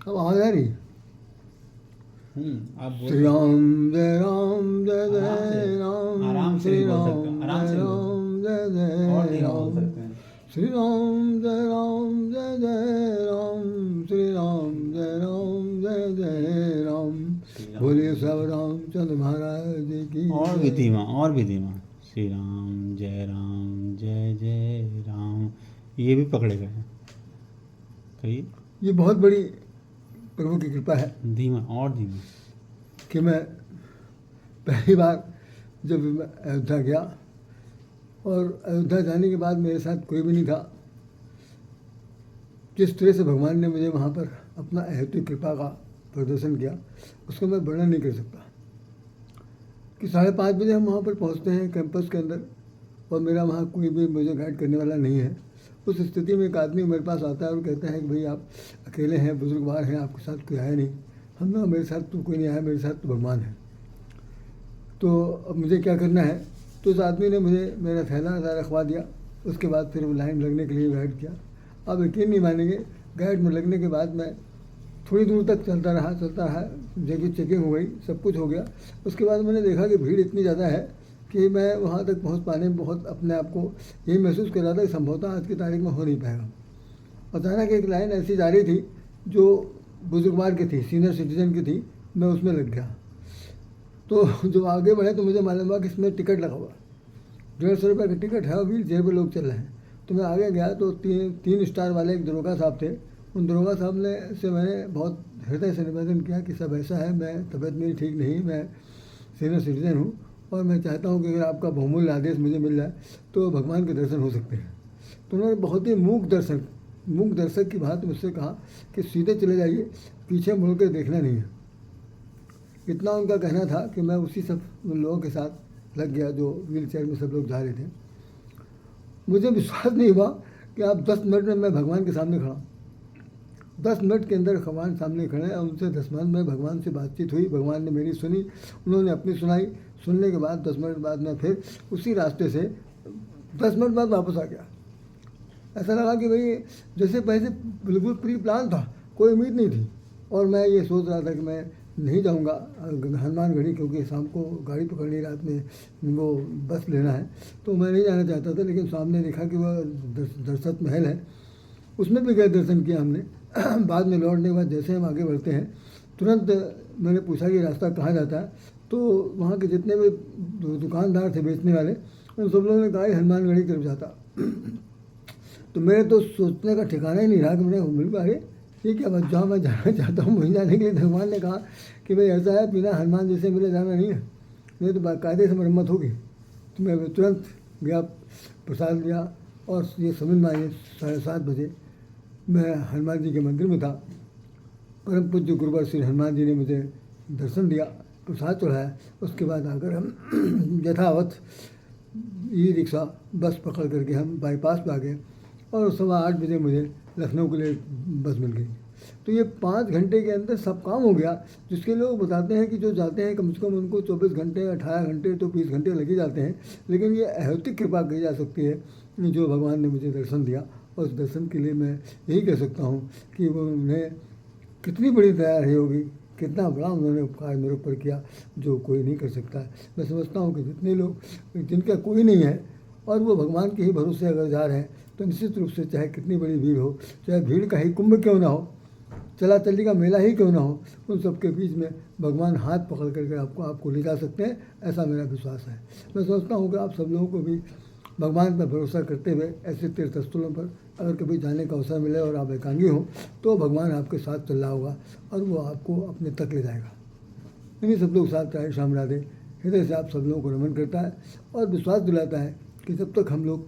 अब आवाज आ रही है? आप बोल श्री राम जय राम जय आराम से, जय राम, आराम से श्री भी बोल सकते राम हो, आराम जय से भी बोल सकते राम जय हो, और जय धीमा बोल राम, सकते हैं। श्री राम जय राम जय जय राम, श्री राम जय राम जय जय राम। श्री राम। बोलिए सब रामचंद्र महाराज जी की और भी जय। धीमा, और भी धीमा। श्री राम जय जय राम। ये भी पकड़े गए हैं। कहिए। ये बहुत बड़ी प्रभु की कृपा है धीमा, और धीमा। कि मैं पहली बार जब मैं अयोध्या गया, और अयोध्या जाने के बाद मेरे साथ कोई भी नहीं था, जिस तरह से भगवान ने मुझे वहाँ पर अपना अहैतुक कृपा का प्रदर्शन किया, उसको मैं वर्णन नहीं कर सकता। कि 5:30 बजे हम वहाँ पर पहुँचते हैं कैंपस के अंदर, और मेरा वहाँ कोई भी मुझे गाइड करने वाला नहीं है। उस स्थिति में एक आदमी मेरे पास आता है और कहता है कि भाई आप अकेले हैं, बुजुर्गवार हैं, आपके साथ कोई आया नहीं। हम लोग, मेरे साथ तो कोई नहीं आया, मेरे साथ तो भगवान है, तो अब मुझे क्या करना है। तो उस आदमी ने मुझे मेरा थैला रखवा दिया। उसके बाद फिर वो लाइन लगने के लिए गाइड किया। आप यकीन नहीं मानेंगे, गाइड में लगने के बाद मैं थोड़ी दूर तक चलता रहा, जगह चेकिंग हो गई, सब कुछ हो गया। उसके बाद मैंने देखा कि भीड़ इतनी ज़्यादा है कि मैं वहाँ तक पहुँच पाने में बहुत अपने आप को यही महसूस कर रहा था कि संभवतः आज की तारीख में हो नहीं पाएगा। अचानक एक लाइन ऐसी जा रही थी जो बुजुर्गवार की थी, सीनियर सिटीजन की थी, मैं उसमें लग गया। तो जो आगे बढ़े तो मुझे मालूम हुआ कि इसमें टिकट लगा हुआ, 150 रुपये का टिकट है, और व्हील चेयर पर लोग चल रहे हैं। तो मैं आगे गया तो तीन स्टार वाले एक दरोगा साहब थे। उन दरोगा साहब ने से मैंने बहुत हृदय से निवेदन किया कि सब ऐसा है, मैं तबीयत मेरी ठीक नहीं, मैं सीनियर सिटीजन हूँ, और मैं चाहता हूँ कि अगर आपका बहुमूल्य आदेश मुझे मिल जाए तो भगवान के दर्शन हो सकते हैं। तो उन्होंने बहुत ही मूक दर्शक की बात मुझसे कहा कि सीधे चले जाइए, पीछे मुड़ कर देखना नहीं है। इतना उनका कहना था कि मैं उसी सब उन लोगों के साथ लग गया जो व्हील चेयर में सब लोग जा रहे थे। मुझे विश्वास नहीं हुआ कि आप 10 मिनट में मैं भगवान के सामने खड़ा, 10 मिनट के अंदर भगवान सामने खड़े हैं। उनसे 10 मिनट में भगवान से बातचीत हुई, भगवान ने मेरी सुनी, उन्होंने अपनी सुनाई। सुनने के बाद 10 मिनट बाद मैं फिर उसी रास्ते से 10 मिनट बाद वापस आ गया। ऐसा लगा कि भाई जैसे पहले बिल्कुल प्री प्लान था, कोई उम्मीद नहीं थी। और मैं ये सोच रहा था कि मैं नहीं जाऊंगा हनुमानगढ़ी, क्योंकि शाम को गाड़ी पकड़नी, रात में वो बस लेना है, तो मैं नहीं जाना चाहता था। लेकिन सामने देखा कि वह दर्शक महल है, उसमें भी गए, दर्शन किया हमने। बाद में लौटने के बाद जैसे हम आगे बढ़ते हैं, तुरंत मैंने पूछा कि रास्ता कहाँ जाता है। तो वहाँ के जितने भी दुकानदार थे बेचने वाले, उन सब लोगों ने कहा हनुमानगढ़ी की तरफ जाता। तो मेरे तो सोचने का ठिकाना ही नहीं रहा कि मैंने मिल पा रहे ये क्या बात, जहाँ मैं जाना चाहता हूँ वहीं जाने के लिए भगवान ने कहा कि भाई ऐसा है, बिना हनुमान जी से मिले जाना नहीं है, नहीं तो बाकायदे से मरम्मत होगी। तो मैं तुरंत गया, प्रसाद लिया, और ये समझ में आइए 7:30 बजे मैं हनुमान जी के मंदिर में था। परम पूज्य गुरुवर श्री हनुमान जी ने मुझे दर्शन दिया, प्रसाद चढ़ाया। उसके बाद आकर हम यथावत ई रिक्शा बस पकड़ करके हम बाईपास पे आ गए, और 8:15 बजे मुझे लखनऊ के लिए बस मिल गई। तो ये 5 घंटे के अंदर सब काम हो गया। जिसके लोग बताते हैं कि जो जाते हैं कम से कम उनको 24 घंटे, 18 घंटे, तो 20 घंटे लग ही जाते हैं। लेकिन ये अहैतुक कृपा कही जा सकती है जो भगवान ने मुझे दर्शन दिया। और उस दर्शन के लिए मैं यही कह सकता हूँ कि वो उन्हें कितनी बड़ी दया रही होगी, कितना बड़ा उन्होंने उपकार मेरे ऊपर किया, जो कोई नहीं कर सकता है। मैं समझता हूँ कि जितने लोग जिनका कोई नहीं है और वो भगवान के ही भरोसे अगर जा रहे हैं, तो निश्चित रूप से चाहे कितनी बड़ी भीड़ हो, चाहे भीड़ का ही कुंभ क्यों ना हो, चला चल्ली का मेला ही क्यों ना हो, उन सबके बीच में भगवान हाथ पकड़ करके आपको ले जा सकते हैं, ऐसा मेरा विश्वास है। मैं सोचता हूँ कि आप सब लोगों को भी भगवान पर भरोसा करते हुए ऐसे तीर्थ स्थलों पर अगर कभी जाने का अवसर मिले और आप एकांगी हो, तो भगवान आपके साथ चल रहा होगा और वो आपको अपने तक ले जाएगा। इन्हीं सब लोग साथ राधे श्याम राधे हृदय से आप सब लोगों को नमन करता है और विश्वास दिलाता है कि जब तक हम लोग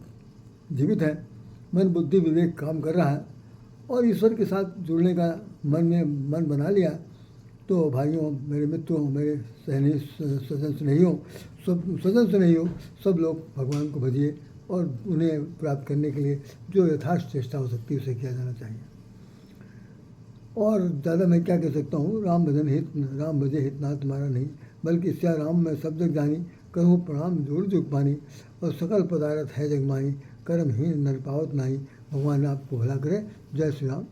जीवित हैं, मन बुद्धि विवेक काम कर रहा है और ईश्वर के साथ जुड़ने का मन बना लिया, तो भाइयों, मेरे मित्रों, मेरे सजन स्नेहियों, सब लोग भगवान को भजिए और उन्हें प्राप्त करने के लिए जो यथार्थ चेष्टा हो सकती है उसे किया जाना चाहिए। और ज़्यादा मैं क्या कह सकता हूँ, राम भजे हित ना तुम्हारा नहीं, बल्कि सिया राम में सब जग जानी, करूँ प्रणाम जोड़ जुग पानी, और सकल पदारथ है जगमानी, कर्महीन नर पावत नाही। भगवान आपको भला करे। जय श्री राम।